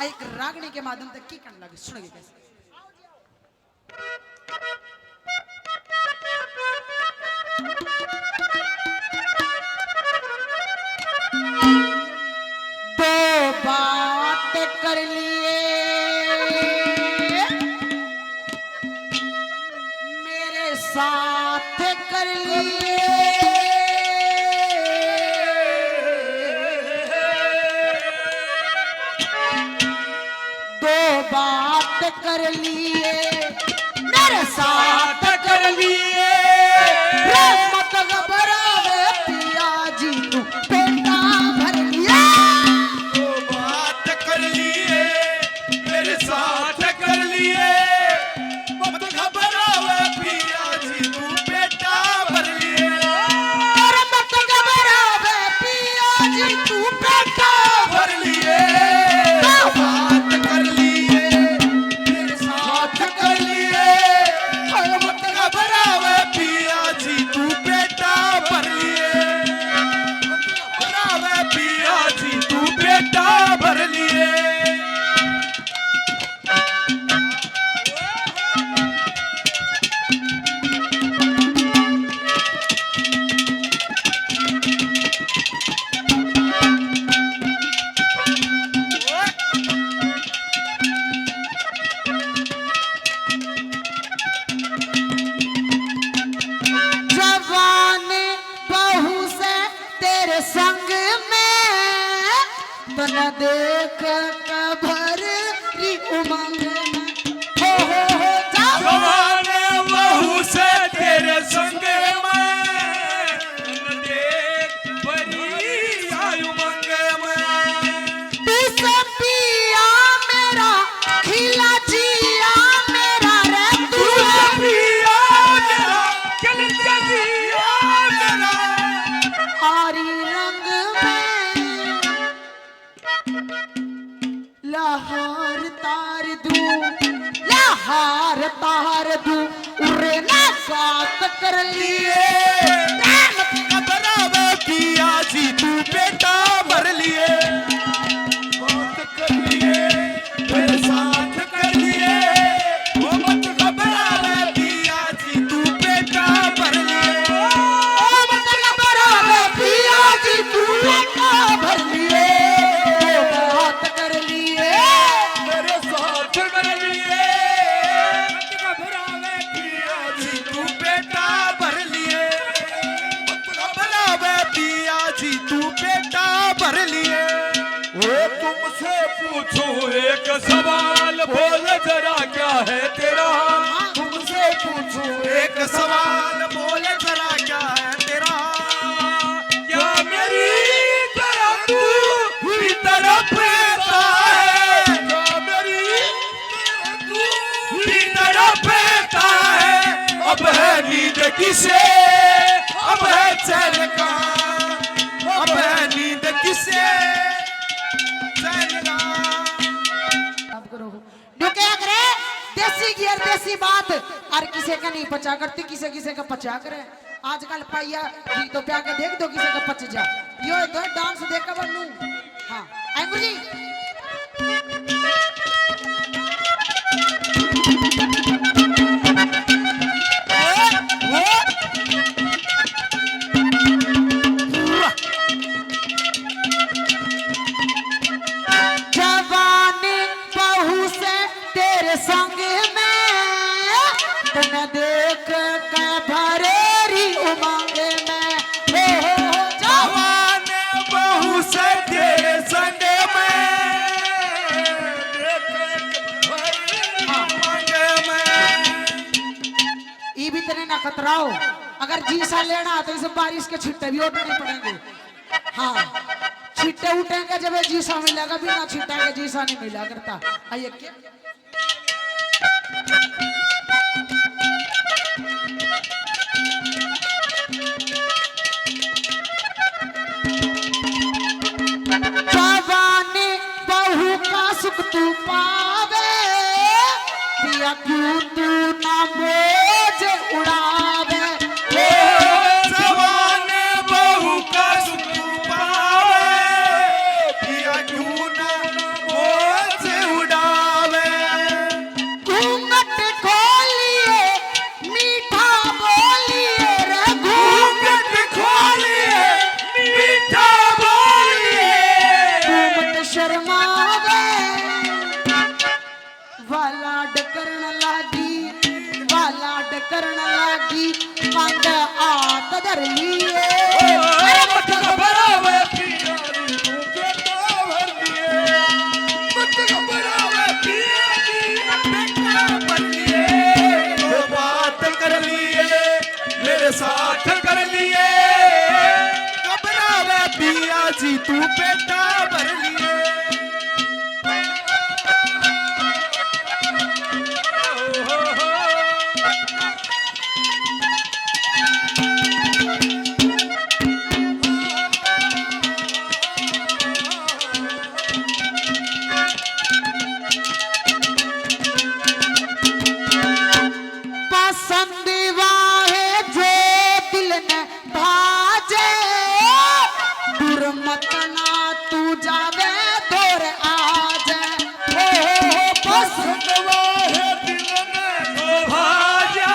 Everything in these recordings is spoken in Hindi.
एक रागनी के माध्यम तक की करने लगे सुनेंगे कैसे। दो बात कर लिए मेरे साथ कर लिए बात कर लिए मेरे साथ कर लिए मत घबरावे पिया जी तू पेटा भर लिया। तो बात कर लिए मेरे साथ कर लिए मत घबरावे पिया जी तू पेटा भर लिए। और मत घबरावे पिया जी तू पेटा भर लिए बात कर लिए मेरे साथ कर लिए मत घबरावे पिया जी तू पेटा भर लिए। मत घबरावे पिया जी तू पेटा भर लिए। जवान बहू से तेरे संग में तो न देख कबर री उमंग में हो जवान बहू से तेरे संग में देख बड़ी आयु मंग में। तू से पिया मेरा खिला जिया मेरा रे तू से पिया मेरा चल जिया मेरा आरी रंग में लहर तार दू उरे ना साथ कर लिए घबरावे पिया जी तू बेटा भर लिए। बात कर लिए मेरे साथ कर लिए वो मत घबरावे पिया जी तू बेटा भर लिए। ओ मत घबरावे पिया जी तू बेटा भर लिए बात कर लिए मेरे साथ कर लिए मत घबरावे पिया जी तू बेटा भर लिए। मत घबरावे पिया जी तू बेटा भर लिए। वो तुमसे पूछूं एक सवाल बोल जरा क्या है तेरा। तुमसे पूछूं एक सवाल बोल जरा क्या है तेरा। क्या मेरी तरह तू भी तड़पता है। क्या मेरी तू भी तड़पता है। अब है नींद किसे अब है चैन का। अब है नींद किसे चैन का। अब करो जो क्या करे देसी गियर देसी बात और किसे का नहीं पचा करती किसे किसे का पचा करे। आजकल पाइया जी तो प्या के देख दो किसे का पच जा यो तो डांस देख कर बनू। हाँ आई गुरुजी जवानी बहू से तेरे संग में तो न देख के भरेरी उमंग में हो जवान बहू से तेरे संग में ये भी तेरे ना खतराओ अगर जीसा लेना तो इसे बारिश के छिट्टे भी उठने पड़ेंगे। हाँ छिट्टे उठेंगे जब जीसा मिलेगा बिना छिट्टा के जीसा नहीं मिला करता। आइए क्या जवानी बहू का सुख तू पावे पिया क्यों तू ना मौज उड़ावे। जवान बहू का सुख पावे पिया क्यों ना मौज शर्मावे वाला डकरण लागी वाला डकरण लागी पंग आत धर लिए मत घबरावे पिया जी तू बेटा भर लिए मत घबरावे पिया जी बेटा भर लिए तो बात कर लिए मेरे साथ कर लिए घबरावे पिया जी तू बेटा भर लिए पसंदीवा है जो दिल ने भाजे दूर मत ना तू जावे दूर आज हो पसंदवा है दिल में शोभाजा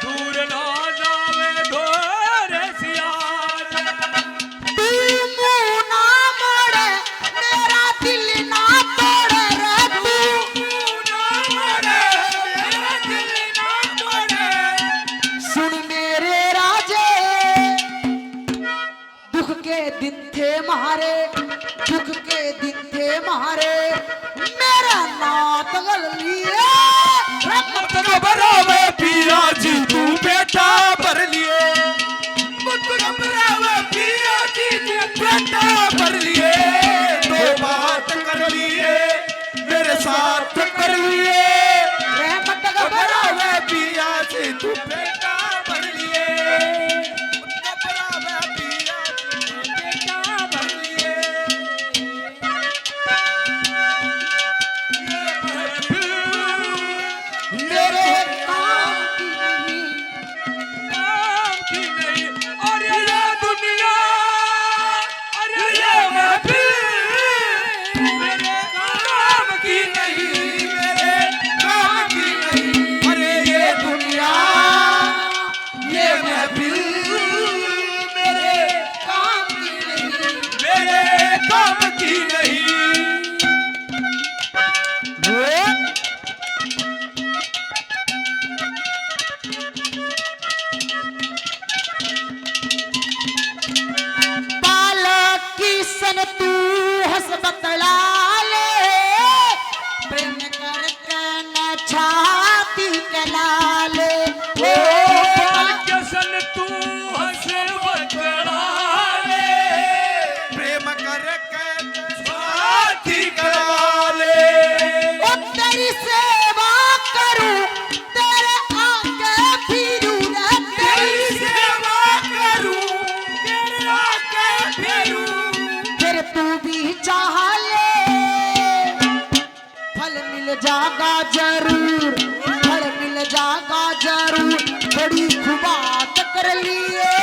दूर ना जावे ढोर सियाज तू मुंह ना मोड़े मेरा दिल ना तोड़े रे तू ना मरे मेरा दिल ना तोड़े सुन मेरे राजे दुख के दिन थे मारे दुख के दिन थे मारे मेरा नात गल लिए मत घबरावे पिया जी तू बेटा भर लिए मत घबरावे पिया जी तू बेटा भर लिए तो बात कर लिए मेरे साथ कर लिए रहमत घबरावे पिया जी तू बेटा भर लिए मत घबरावे पिया जी तू बेटा भर लिए मेरे काम की नहीं काम की नहीं और ये दुनिया और ये महफिल मेरे काम की नहीं मेरे काम की नहीं अरे ये दुनिया ये महफिल मेरे काम की नहीं मेरे काम की नहीं बालक की सन तू हंस बतला ले प्रेम करके न छाती कला ले सन तू हंस बतला ले प्रेम करके साथी करा ले ओ तेरी सेवा करूं तेरे आगे फिरूं रे तेरी सेवा करूं तेरे आगे फिरूं फिर तू भी चाह ले फल मिल जागा जरूर फल मिल जागा जरूर बड़ी खुबात कर लिए